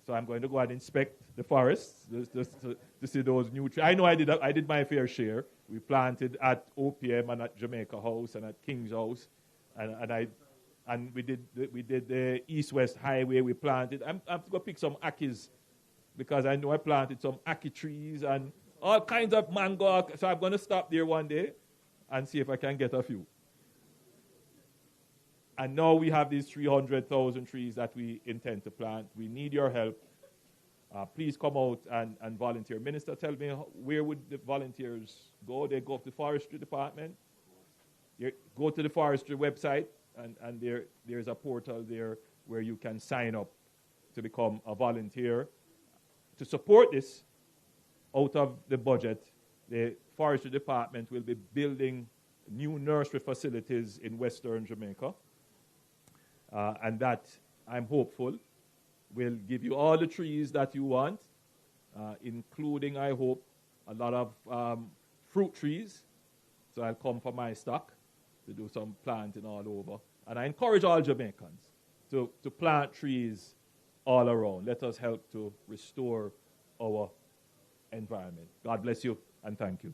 S10: So I'm going to go and inspect the forests just to see those new trees. I know I did my fair share. We planted at OPM and at Jamaica House and at King's House, and we did the East-West Highway. We planted. I'm going to pick some akis because I know I planted some aki trees and all kinds of mango. So I'm going to stop there one day and see if I can get a few. And now we have these 300,000 trees that we intend to plant. We need your help. Please come out and volunteer. Minister, tell me, where would the volunteers go? They go to the forestry department. Go to the forestry website, and there's a portal there where you can sign up to become a volunteer. To support this, out of the budget, the forestry department will be building new nursery facilities in Western Jamaica. And that, I'm hopeful, will give you all the trees that you want, including, I hope, a lot of fruit trees. So I'll come for my stock to do some planting all over. And I encourage all Jamaicans to plant trees all around. Let us help to restore our environment. God bless you and thank you.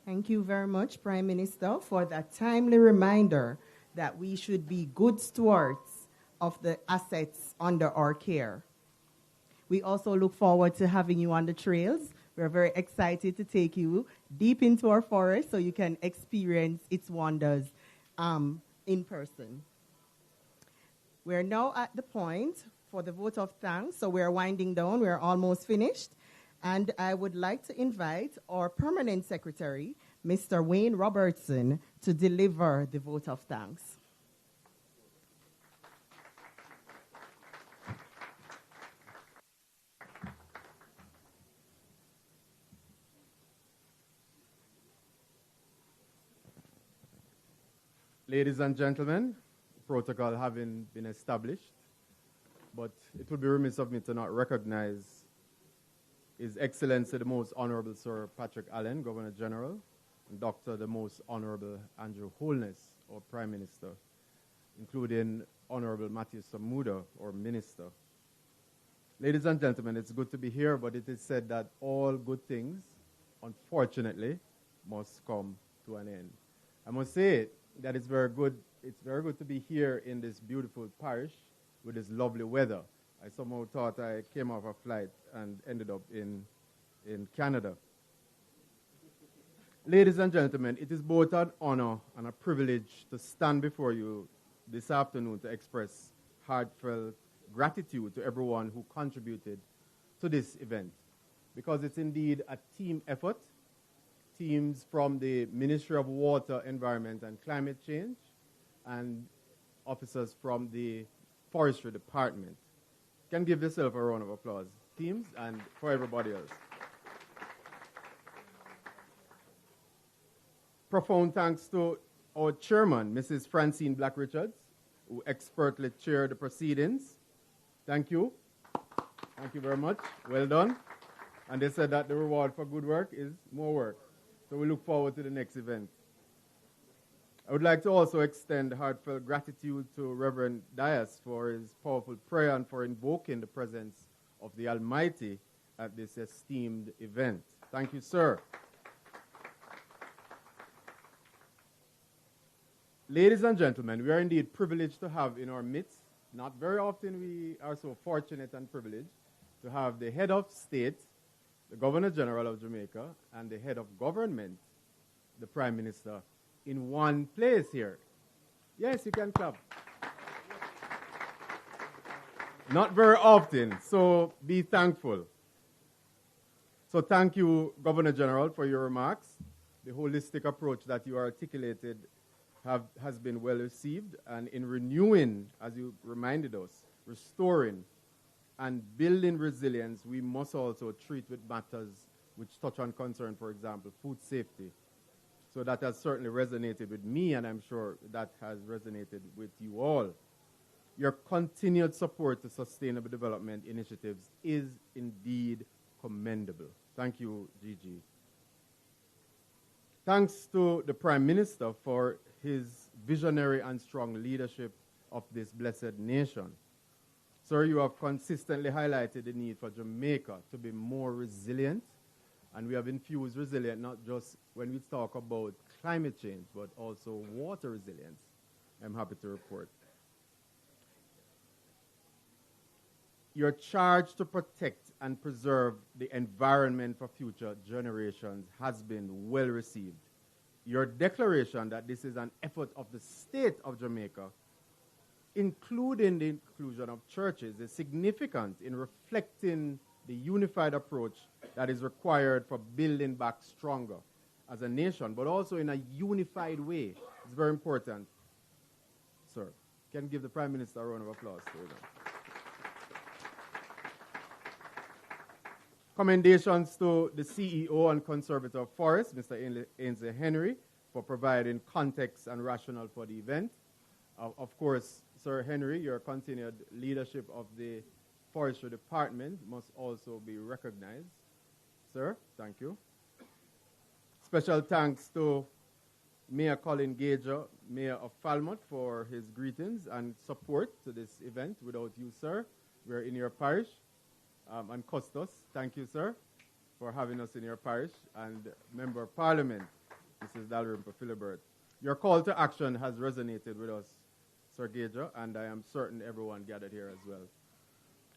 S2: Thank you very much, Prime Minister, for that timely reminder that we should be good stewards of the assets under our care. We also look forward to having you on the trails. We're very excited to take you deep into our forest so you can experience its wonders in person. We're now at the point for the vote of thanks, so we're winding down. We're almost finished. And I would like to invite our permanent secretary, Mr. Wayne Robertson, to deliver the vote of thanks.
S11: Ladies and gentlemen, protocol having been established, but it would be remiss of me to not recognize His Excellency the Most Honorable Sir Patrick Allen, Governor General, and Dr. the Most Honorable Andrew Holness, our Prime Minister, including Honorable Matthew Samuda, our Minister. Ladies and gentlemen, it's good to be here, but it is said that all good things, unfortunately, must come to an end. I must say that it's very good to be here in this beautiful parish with this lovely weather. I somehow thought I came off a flight and ended up in Canada. Ladies and gentlemen, it is both an honor and a privilege to stand before you this afternoon to express heartfelt gratitude to everyone who contributed to this event, because it's indeed a team effort. Teams from the Ministry of Water, Environment and Climate Change and officers from the Forestry Department. Can give yourself a round of applause, teams, and for everybody else. Profound thanks to our chairman, Mrs. Francine Black-Richards, who expertly chaired the proceedings. Thank you. Thank you very much. Well done. And they said that the reward for good work is more work. So we look forward to the next event. I would like to also extend heartfelt gratitude to Reverend Dias for his powerful prayer and for invoking the presence of the Almighty at this esteemed event. Thank you, sir. Ladies and gentlemen, we are indeed privileged to have in our midst, not very often we are so fortunate and privileged, to have the head of state, the Governor General of Jamaica, and the head of government, the Prime Minister, in one place here. Yes, you can clap. Not very often, so be thankful. So thank you, Governor General, for your remarks. The holistic approach that you articulated has been well received, and in renewing, as you reminded us, restoring and building resilience, we must also treat with matters which touch on concern, for example, food safety. So that has certainly resonated with me, and I'm sure that has resonated with you all. Your continued support to sustainable development initiatives is indeed commendable. Thank you, Gigi. Thanks to the Prime Minister for his visionary and strong leadership of this blessed nation. Sir, you have consistently highlighted the need for Jamaica to be more resilient, and we have infused resilience not just when we talk about climate change, but also water resilience, I'm happy to report. Your charge to protect and preserve the environment for future generations has been well received. Your declaration that this is an effort of the state of Jamaica, including the inclusion of churches, is significant in reflecting the unified approach that is required for building back stronger as a nation, but also in a unified way. It's very important. Sir, can give the Prime Minister a round of applause. Commendations to the CEO and Conservator of Forests, Mr. Ainsley Henry, for providing context and rationale for the event. Of course, Sir Henry, your continued leadership of the Forestry Department must also be recognized. Sir, thank you. Special thanks to Mayor Colin Gager, Mayor of Falmouth, for his greetings and support to this event. Without you, sir, we're in your parish. And Costas, thank you, sir, for having us in your parish. And Member of Parliament, Mrs. Dalrymple Philibert. Your call to action has resonated with us, Sir Gager, and I am certain everyone gathered here as well.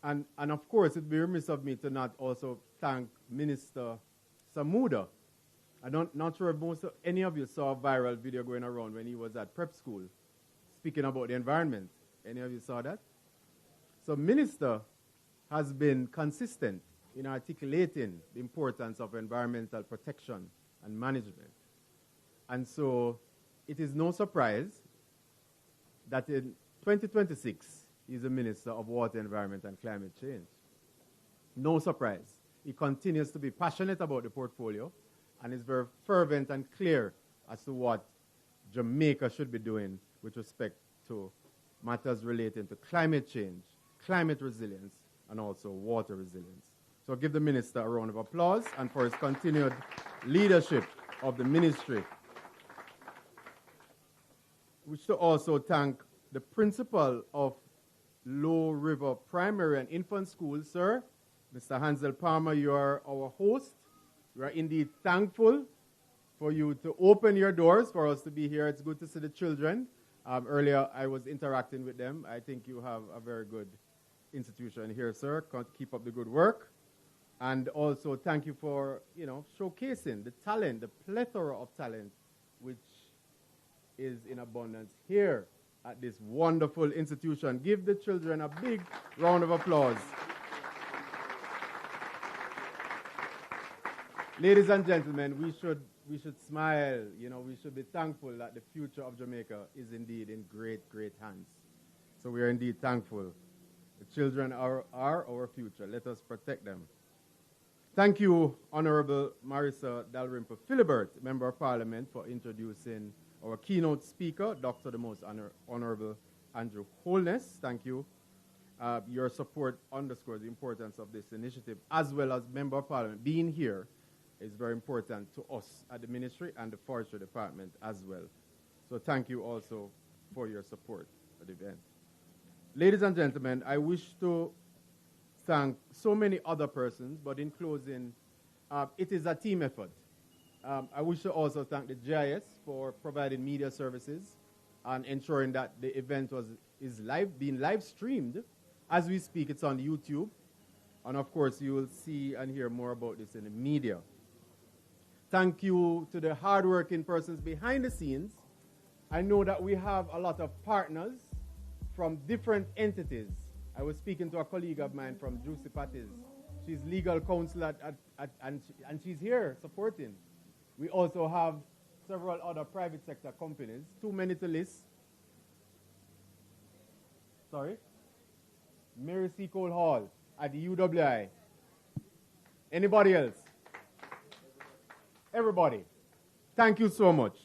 S11: And of course, it would be remiss of me to not also thank Minister Samuda. I'm not sure if any of you saw a viral video going around when he was at prep school speaking about the environment. Any of you saw that? So Minister has been consistent in articulating the importance of environmental protection and management. And so it is no surprise that in 2026, he's the Minister of Water, Environment, and Climate Change. No surprise. He continues to be passionate about the portfolio and is very fervent and clear as to what Jamaica should be doing with respect to matters relating to climate change, climate resilience, and also water resilience. So give the Minister a round of applause and for his continued leadership of the ministry. We wish to also thank the principal of Low River Primary and Infant School, sir, Mr. Hansel Palmer. You are our host. We are indeed thankful for you to open your doors for us to be here. It's good to see the children. Earlier, I was interacting with them. I think you have a very good institution here, sir. Keep up the good work. And also thank you for, showcasing the talent, the plethora of talent, which is in abundance here at this wonderful institution. Give the children a big round of applause. Ladies and gentlemen, we should smile. We should be thankful that the future of Jamaica is indeed in great, great hands. So we are indeed thankful. The children are our future. Let us protect them. Thank you, Honorable Marissa Dalrymple Philibert, Member of Parliament, for introducing our keynote speaker, Dr. the Most Honorable Andrew Holness. Thank you. Your support underscores the importance of this initiative, as well as Member of Parliament being here is very important to us at the Ministry and the Forestry Department as well. So thank you also for your support for the event. Ladies and gentlemen, I wish to thank so many other persons, but in closing, it is a team effort. I wish to also thank the GIS for providing media services and ensuring that the event is being live streamed. As we speak, it's on YouTube. And of course, you will see and hear more about this in the media. Thank you to the hardworking persons behind the scenes. I know that we have a lot of partners from different entities. I was speaking to a colleague of mine from Juicy Patties. She's legal counsel and she's here supporting. We also have several other private sector companies, too many to list. Sorry? Mary C. Cole Hall at the UWI. Anybody else? Everybody. Thank you so much.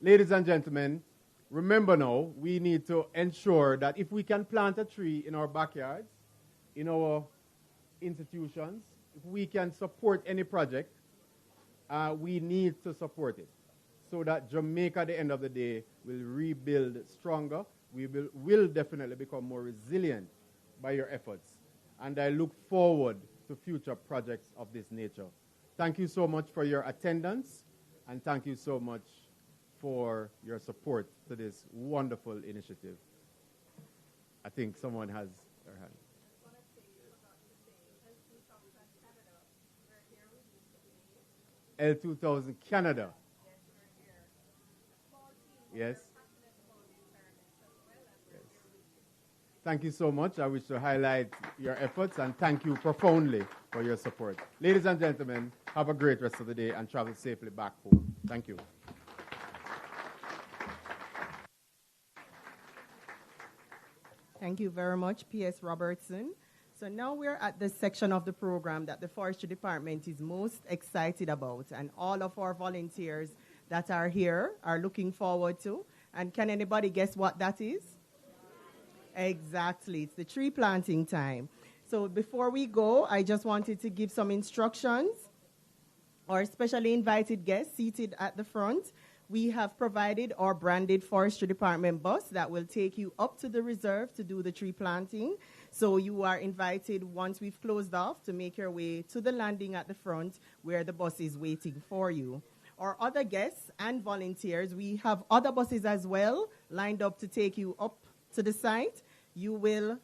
S11: Ladies and gentlemen, remember now, we need to ensure that if we can plant a tree in our backyards, in our institutions, if we can support any project, we need to support it so that Jamaica at the end of the day will rebuild stronger. We will definitely become more resilient by your efforts. And I look forward to future projects of this nature. Thank you so much for your attendance, and thank you so much for your support to this wonderful initiative. I think someone has their hand. L2000 Canada. Yes. Thank you so much. I wish to highlight your efforts and thank you profoundly for your support. Ladies and gentlemen, have a great rest of the day and travel safely back home. Thank you.
S2: Thank you very much, P.S. Robertson. So now we're at the section of the program that the Forestry Department is most excited about, and all of our volunteers that are here are looking forward to. And can anybody guess what that is? Exactly. It's the tree planting time. So before we go, I just wanted to give some instructions. Our specially invited guests seated at the front we have provided our branded forestry department bus that will take you up to the reserve to do the tree planting. So you are invited, once we've closed off, to make your way to the landing at the front where the bus is waiting for you. Our other guests and volunteers, we have other buses as well lined up to take you up to the site. You will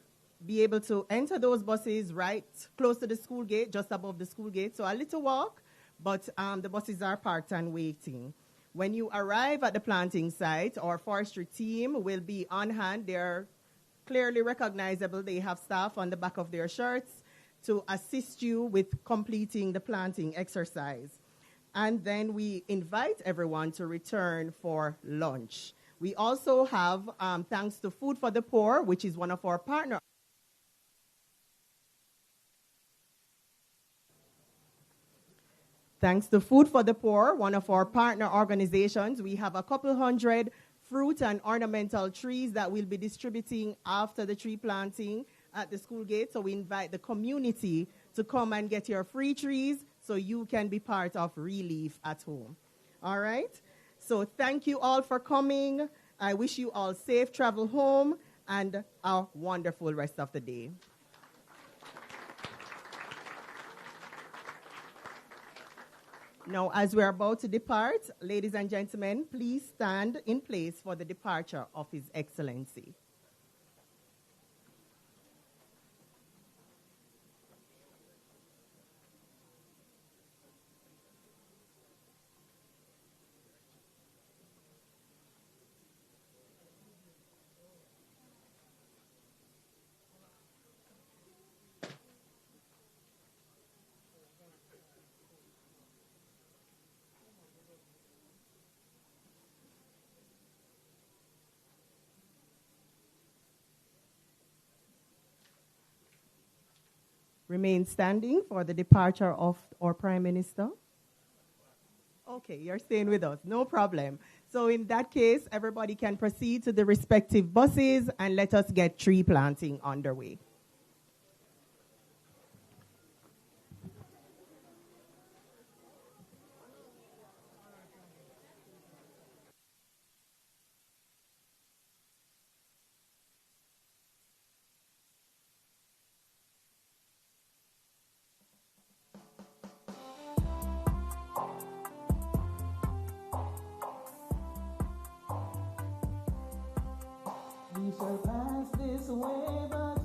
S2: be able to enter those buses right close to the school gate, just above the school gate. So a little walk, but the buses are parked and waiting. When you arrive at the planting site, our forestry team will be on hand. They're clearly recognizable. They have staff on the back of their shirts to assist you with completing the planting exercise. And then we invite everyone to return for lunch. We also have, thanks to Food for the Poor, which is one of our partners. Thanks to Food for the Poor, one of our partner organizations, we have a couple hundred fruit and ornamental trees that we'll be distributing after the tree planting at the school gate. So we invite the community to come and get your free trees so you can be part of RELEAF at home. All right? So thank you all for coming. I wish you all safe travel home and a wonderful rest of the day. Now, as we're about to depart, ladies and gentlemen, please stand in place for the departure of His Excellency. Remain standing for the departure of our Prime Minister. Okay, you're staying with us, no problem. So in that case, everybody can proceed to the respective buses and let us get tree planting underway.
S12: We shall pass this way, but